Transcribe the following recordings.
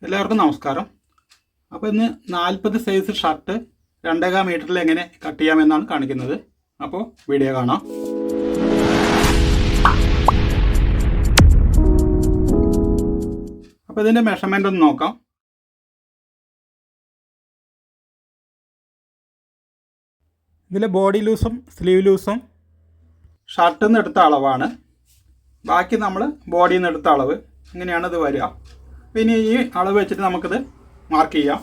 എല്ലാവർക്കും നമസ്കാരം. അപ്പോൾ ഇന്ന് 40 സൈസ് ഷർട്ട് 2.5 മീറ്ററിൽ എങ്ങനെ കട്ട് ചെയ്യാമെന്നാണ് കാണിക്കുന്നത്. അപ്പോൾ വീഡിയോ കാണാം. അപ്പോൾ ഇതിൻ്റെ മെഷർമെൻ്റ് ഒന്ന് നോക്കാം. ഇതിൽ ബോഡി ലൂസും സ്ലീവ് ലൂസും ഷർട്ടിൽ നിന്ന് എടുത്ത അളവാണ്. ബാക്കി നമ്മൾ ബോഡിയിൽ നിന്ന് എടുത്ത അളവ്. ഇങ്ങനെയാണ് ഇത് വരിക. പിന്നെ ഈ അളവ് വെച്ചിട്ട് നമുക്കിത് മാർക്ക് ചെയ്യാം.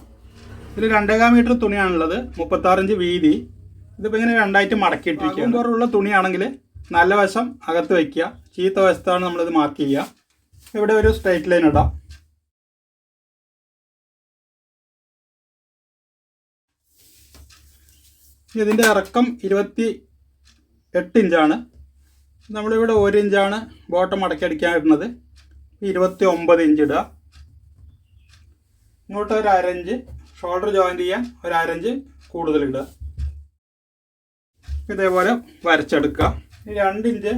ഇതിൽ 2.5 മീറ്റർ തുണിയാണുള്ളത്, 36 ഇഞ്ച് വീതി. ഇതിപ്പോൾ ഇങ്ങനെ രണ്ടായിട്ട് മടക്കിയിട്ടിരിക്കുക. കുറവുള്ള തുണിയാണെങ്കിൽ നല്ല വശം അകത്ത് വയ്ക്കുക, ചീത്ത വശത്താണ് നമ്മളിത് മാർക്ക് ചെയ്യുക. ഇവിടെ ഒരു സ്ട്രൈറ്റ് ലൈൻ ഇടാം. ഇതിൻ്റെ ഇറക്കം 28 ഇഞ്ചാണ്. നമ്മളിവിടെ 1 ഇഞ്ചാണ് ബോട്ടം മടക്കി അടിക്കാൻ ഇടുന്നത്. 29 ഇഞ്ച് ഇടുക. ഇങ്ങോട്ട് ഒരു 1/2 ഇഞ്ച് ഷോൾഡർ ജോയിൻറ്റ് ചെയ്യാൻ ഒരു 1/2 ഇഞ്ച് കൂടുതൽ ഇടുക. ഇതേപോലെ വരച്ചെടുക്കുക. 2 ഇഞ്ച്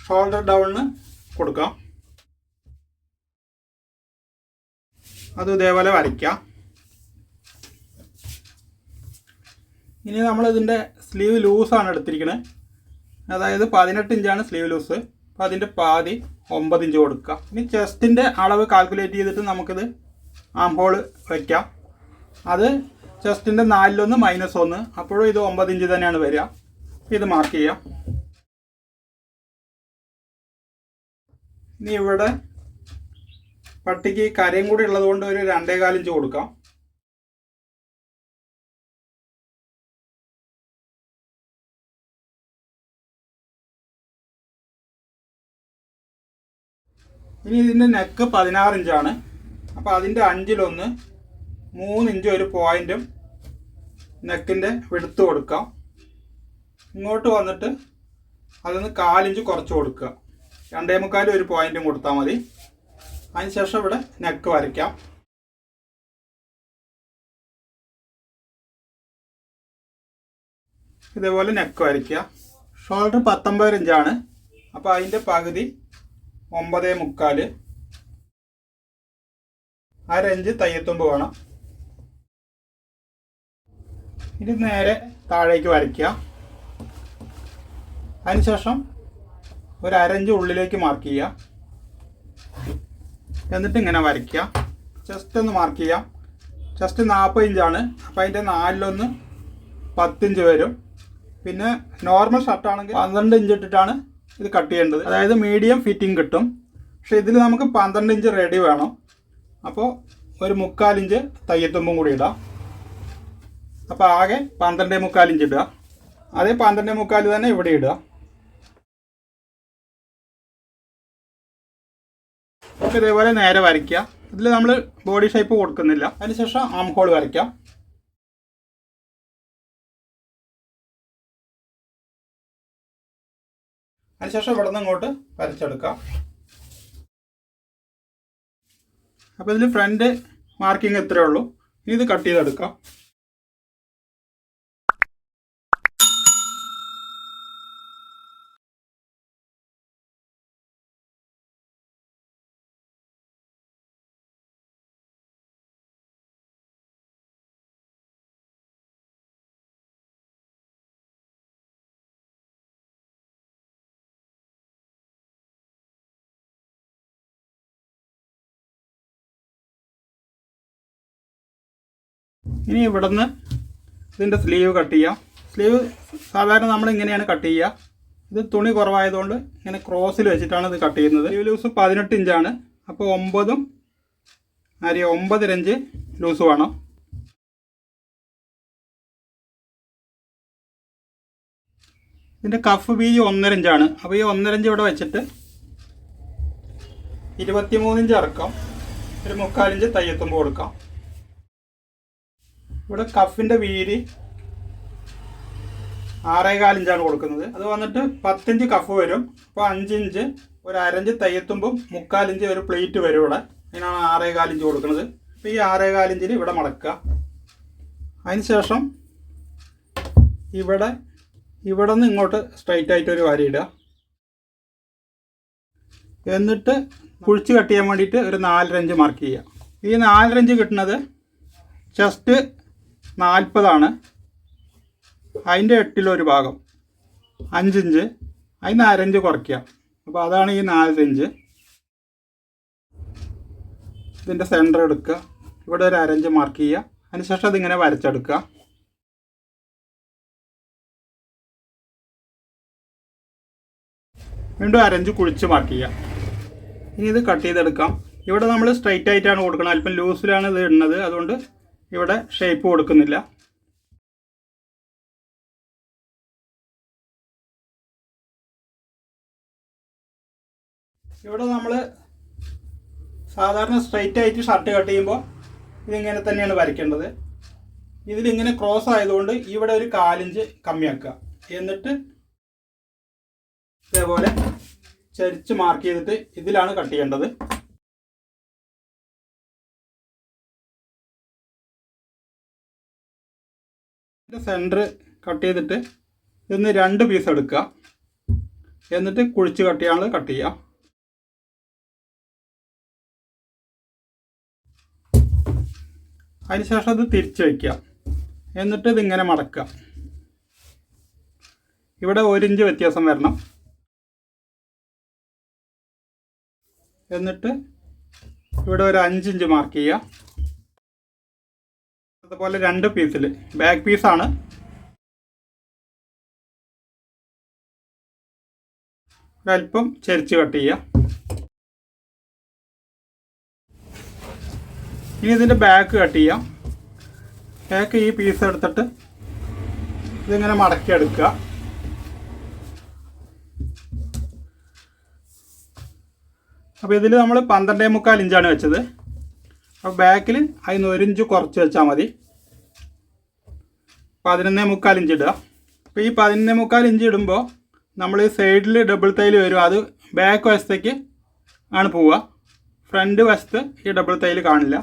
ഷോൾഡർ ഡൗണിന് കൊടുക്കാം. അതും ഇതേപോലെ വരയ്ക്കാം. ഇനി നമ്മളിതിൻ്റെ സ്ലീവ് ലൂസാണ് എടുത്തിരിക്കുന്നത്. അതായത് 18 ഇഞ്ചാണ് സ്ലീവ് ലൂസ്. അപ്പോൾ അതിൻ്റെ പാതി 9 ഇഞ്ച് കൊടുക്കുക. ഇനി ചെസ്റ്റിൻ്റെ അളവ് കാൽക്കുലേറ്റ് ചെയ്തിട്ട് നമുക്കിത് ആം ഹോൾ വയ്ക്കാം. അത് ചെസ്റ്റിൻ്റെ 4-1 -1, അപ്പോഴും ഇത് 9 ഇഞ്ച് തന്നെയാണ് വരിക. ഇത് മാർക്ക് ചെയ്യാം. ഇനി ഇവിടെ പട്ടിക്ക് കരയും കൂടി ഉള്ളതുകൊണ്ട് ഒരു 2.25 ഇഞ്ച് കൊടുക്കാം. ഇനി ഇതിൻ്റെ നെക്ക് 16 ഇഞ്ചാണ്. അപ്പോൾ അതിൻ്റെ 5-1 3 ഇഞ്ച് ഒരു പോയിൻറ്റും നെക്കിൻ്റെ വിടുത്ത് കൊടുക്കാം. ഇങ്ങോട്ട് വന്നിട്ട് അതൊന്ന് 4 ഇഞ്ച് കുറച്ച് കൊടുക്കുക. 2.25 ഒരു പോയിൻറ്റും കൊടുത്താൽ മതി. അതിനുശേഷം ഇവിടെ നെക്ക് വരയ്ക്കാം. ഇതേപോലെ നെക്ക് വരയ്ക്കുക. ഷോൾഡർ 19 ഇഞ്ചാണ്. അപ്പോൾ അതിൻ്റെ പകുതി 9.25, 1/2 ഇഞ്ച് തയ്യത്തുമ്പ് വേണം. ഇത് നേരെ താഴേക്ക് വരയ്ക്കുക. അതിനുശേഷം ഒരു 1/2 ഇഞ്ച് ഉള്ളിലേക്ക് മാർക്ക് ചെയ്യുക. എന്നിട്ട് ഇങ്ങനെ വരയ്ക്കുക. ചെസ്റ്റ് ഒന്ന് മാർക്ക് ചെയ്യാം. ചെസ്റ്റ് 40 ഇഞ്ചാണ്. അപ്പോൾ അതിൻ്റെ 4-1 10 ഇഞ്ച് വരും. പിന്നെ നോർമൽ ഷർട്ടാണെങ്കിൽ 12 ഇഞ്ച് ഇട്ടിട്ടാണ് ഇത് കട്ട് ചെയ്യേണ്ടത്. അതായത് മീഡിയം ഫിറ്റിംഗ് കിട്ടും. പക്ഷേ ഇതിൽ നമുക്ക് 12 ഇഞ്ച് റെഡി വേണം. അപ്പോൾ ഒരു 3/4 ഇഞ്ച് തയ്യത്തുമ്പും കൂടി ഇടാം. അപ്പോൾ ആകെ 12.25 ഇഞ്ച് ഇടുക. അതേ 12.25 തന്നെ ഇവിടെ ഇടുക. അപ്പോൾ ഇതേപോലെ നേരെ വരയ്ക്കുക. ഇതിൽ നമ്മൾ ബോഡി ഷേപ്പ് കൊടുക്കുന്നില്ല. അതിനുശേഷം ആം ഹോൾ വരയ്ക്കാം. അതിനുശേഷം ഇവിടെ നിന്ന് ഇങ്ങോട്ട് വരച്ചെടുക്കാം. അപ്പോൾ ഇതിൽ ഫ്രണ്ട് മാർക്കിങ് ഇത്രയേ ഉള്ളൂ. ഇനി ഇത് കട്ട് ചെയ്തെടുക്കാം. ഇനി ഇവിടെ നിന്ന് ഇതിൻ്റെ സ്ലീവ് കട്ട് ചെയ്യാം. സ്ലീവ് സാധാരണ നമ്മൾ ഇങ്ങനെയാണ് കട്ട് ചെയ്യുക. ഇത് തുണി കുറവായതുകൊണ്ട് ഇങ്ങനെ ക്രോസിൽ വെച്ചിട്ടാണ് ഇത് കട്ട് ചെയ്യുന്നത്. സ്ലീവ് ലൂസ് 18 ഇഞ്ചാണ്. അപ്പോൾ 9.5 ഇഞ്ച് ലൂസ് വേണം. ഇതിൻ്റെ കഫ് വീതി 1.5 ഇഞ്ചാണ്. അപ്പോൾ ഈ 1.5 ഇഞ്ച് ഇവിടെ വെച്ചിട്ട് 23 ഇഞ്ച് ഇറക്കാം. ഒരു 3/4 ഇഞ്ച് തയ്യത്തുമ്പ് കൊടുക്കാം. ഇവിടെ കഫിൻ്റെ വീതി 6.25 ഇഞ്ചാണ് കൊടുക്കുന്നത്. അത് വന്നിട്ട് 10 ഇഞ്ച് കഫ് വരും. അപ്പോൾ 5 ഇഞ്ച് ഒരു 1/2 ഇഞ്ച് തയ്യത്തുമ്പും 3/4 ഇഞ്ച് ഒരു പ്ലേറ്റ് വരും ഇവിടെ. അതിനാണ് 6.25 ഇഞ്ച് കൊടുക്കുന്നത്. അപ്പോൾ ഈ 6.25 ഇഞ്ചിൽ ഇവിടെ മടക്കുക. അതിനുശേഷം ഇവിടെ നിന്ന് ഇങ്ങോട്ട് സ്ട്രൈറ്റ് ആയിട്ട് ഒരു വരയിടുക. എന്നിട്ട് കുഴിച്ച് കട്ട് ചെയ്യാൻ വേണ്ടിയിട്ട് ഒരു 4.5 ഇഞ്ച് മാർക്ക് ചെയ്യുക. ഈ 4 ഇഞ്ച് കിട്ടുന്നത് ചെസ്റ്റ് 40 അതിൻ്റെ 8 ഭാഗം 5 ഇഞ്ച്, അതിന് 1/2 ഇഞ്ച് കുറയ്ക്കുക. അപ്പോൾ അതാണ് ഈ 4 ഇഞ്ച്. ഇതിൻ്റെ സെൻറ്റർ എടുക്കുക, ഇവിടെ ഒരു 1/2 ഇഞ്ച് മാർക്ക് ചെയ്യുക. അതിനുശേഷം അതിങ്ങനെ വരച്ചെടുക്കുക. വീണ്ടും 1/2 ഇഞ്ച് കുഴിച്ച് മാർക്ക് ചെയ്യുക. ഇനി ഇത് കട്ട് ചെയ്തെടുക്കാം. ഇവിടെ നമ്മൾ സ്ട്രൈറ്റ് ആയിട്ടാണ് കൊടുക്കുന്നത്, അല്പം ലൂസിലാണ് ഇത് ഇടുന്നത്, അതുകൊണ്ട് ഇവിടെ ഷേപ്പ് കൊടുക്കുന്നില്ല. ഇവിടെ നമ്മൾ സാധാരണ സ്ട്രൈറ്റ് ആയിട്ട് ഷർട്ട് കട്ട് ചെയ്യുമ്പോൾ ഇതിങ്ങനെ തന്നെയാണ് വരയ്ക്കേണ്ടത്. ഇതിലിങ്ങനെ ക്രോസ് ആയതുകൊണ്ട് ഇവിടെ ഒരു 1/4 ഇഞ്ച് കമ്മിയാക്കുക. എന്നിട്ട് ഇതേപോലെ ചരിച്ച് മാർക്ക് ചെയ്തിട്ട് ഇതിലാണ് കട്ട് ചെയ്യേണ്ടത്. സെൻറ്റർ കട്ട് ചെയ്തിട്ട് ഇതൊന്ന് 2 പീസ് എടുക്കുക. എന്നിട്ട് കുഴിച്ച് കട്ട് ചെയ്യാനുള്ളത് കട്ട് ചെയ്യുക. അതിനുശേഷം അത് തിരിച്ച് വയ്ക്കുക. എന്നിട്ട് ഇതിങ്ങനെ മടക്കുക. ഇവിടെ 1 ഇഞ്ച് വ്യത്യാസം വരണം. എന്നിട്ട് ഇവിടെ ഒരു 5 ഇഞ്ച് മാർക്ക് ചെയ്യുക. അതുപോലെ 2 പീസിൽ ബാക്ക് പീസാണ്. ഒരല്പം ചരിച്ച് കട്ട് ചെയ്യുക. ഇനി ഇതിൻ്റെ ബാക്ക് കട്ട് ചെയ്യാം. ബാക്ക് ഈ പീസ് എടുത്തിട്ട് ഇതിങ്ങനെ മടക്കി എടുക്കുക. അപ്പോൾ ഇതിൽ നമ്മൾ 12.25 ഇഞ്ചാണ് വെച്ചത്. അപ്പോൾ ബാക്കിൽ അതിന് 1 ഇഞ്ച് കുറച്ച് വെച്ചാൽ മതി. 11.25 ഇഞ്ച് ഇടുക. അപ്പോൾ ഈ 11.25 ഇഞ്ച് ഇടുമ്പോൾ നമ്മൾ ഈ സൈഡിൽ ഡബിൾ തൈൽ വരും. അത് ബാക്ക് വശത്തേക്ക് ആണ് പോവുക. ഫ്രണ്ട് വശത്ത് ഈ ഡബിൾ തൈൽ കാണില്ല.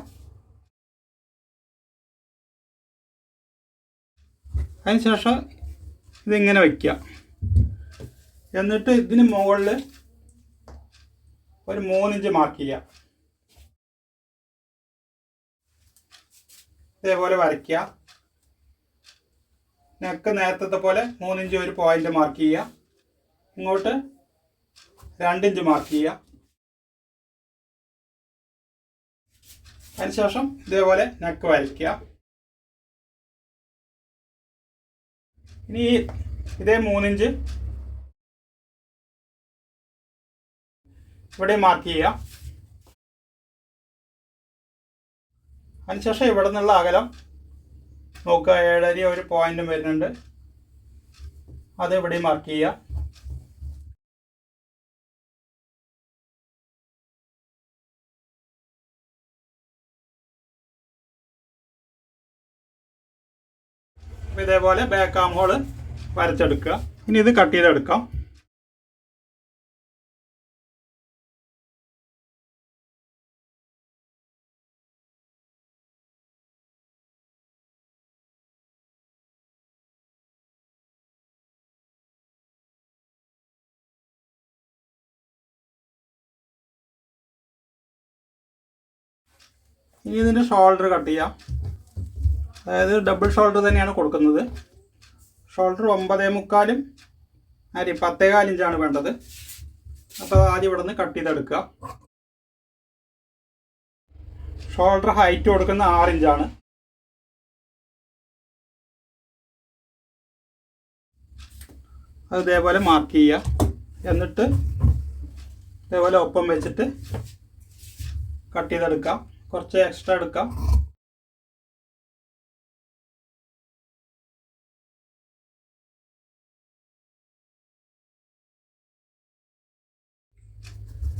അതിനുശേഷം ഇതിങ്ങനെ വയ്ക്കുക. എന്നിട്ട് ഇതിന് മുകളിൽ ഒരു 3 ഇഞ്ച് മാർക്ക് ചെയ്യുക. ഇതേപോലെ വരയ്ക്കുക. നെക്ക് നേരത്തെ പോലെ 3 ഇഞ്ച് ഒരു പോയിന്റ് മാർക്ക് ചെയ്യുക. ഇങ്ങോട്ട് 2 ഇഞ്ച് മാർക്ക് ചെയ്യുക. അതിനുശേഷം ഇതേപോലെ നെക്ക് വരയ്ക്കുക. ഇനി ഇതേ 3 ഇഞ്ച് ഇവിടെ മാർക്ക് ചെയ്യുക. അതിനുശേഷം ഇവിടെ നിന്നുള്ള അകലം നോക്കുക. 7.5 ഒരു പോയിന്റും വരുന്നുണ്ട്. അത് ഇവിടെ മാർക്ക് ചെയ്യുക. അപ്പോൾ ഇതേപോലെ ബാക്ക് ആം ഹോൾ വരച്ചെടുക്കുക. ഇനി ഇത് കട്ട് ചെയ്തെടുക്കാം. ഇനി ഇതിൻ്റെ ഷോൾഡർ കട്ട് ചെയ്യാം. അതായത് ഡബിൾ ഷോൾഡർ തന്നെയാണ് കൊടുക്കുന്നത്. ഷോൾഡർ 9.25 10.25 ഇഞ്ചാണ് വേണ്ടത്. അപ്പോൾ ആദ്യം ഇവിടെ നിന്ന് കട്ട് ചെയ്തെടുക്കുക. ഷോൾഡർ ഹൈറ്റ് കൊടുക്കുന്ന 6 ഇഞ്ചാണ്. അത് ഇതേപോലെ മാർക്ക് ചെയ്യുക. എന്നിട്ട് ഇതേപോലെ ഒപ്പം വെച്ചിട്ട് കട്ട് ചെയ്തെടുക്കാം. കുറച്ച് എക്സ്ട്രാ എടുക്കാം.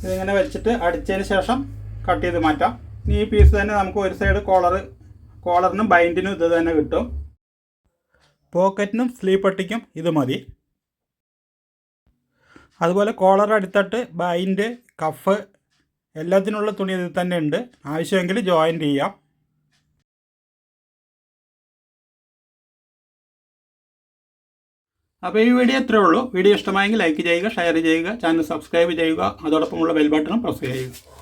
ഇതിങ്ങനെ വെച്ചിട്ട് അടിച്ചതിന് ശേഷം കട്ട് ചെയ്ത് മാറ്റാം. ഇനി ഈ പീസ് തന്നെ നമുക്ക് ഒരു സൈഡ് കോളറിനും ബൈൻഡിനും ഇത് തന്നെ കിട്ടും. പോക്കറ്റിനും സ്ലീവ് പട്ടിക്കും ഇത് മതി. അതുപോലെ കോളർ അടിത്തട്ട് ബൈൻഡ് കഫ് എല്ലാത്തിനുള്ള തുണി ഇതിൽ തന്നെ ഉണ്ട്. ആവശ്യമെങ്കിൽ ജോയിൻറ്റ് ചെയ്യാം. അപ്പോൾ ഈ വീഡിയോ ഇത്രയേ ഉള്ളൂ. വീഡിയോ ഇഷ്ടമായെങ്കിൽ ലൈക്ക് ചെയ്യുക, ഷെയർ ചെയ്യുക, ചാനൽ സബ്സ്ക്രൈബ് ചെയ്യുക, അതോടൊപ്പമുള്ള ബെൽ ബട്ടണും പ്രസ് ചെയ്യുക.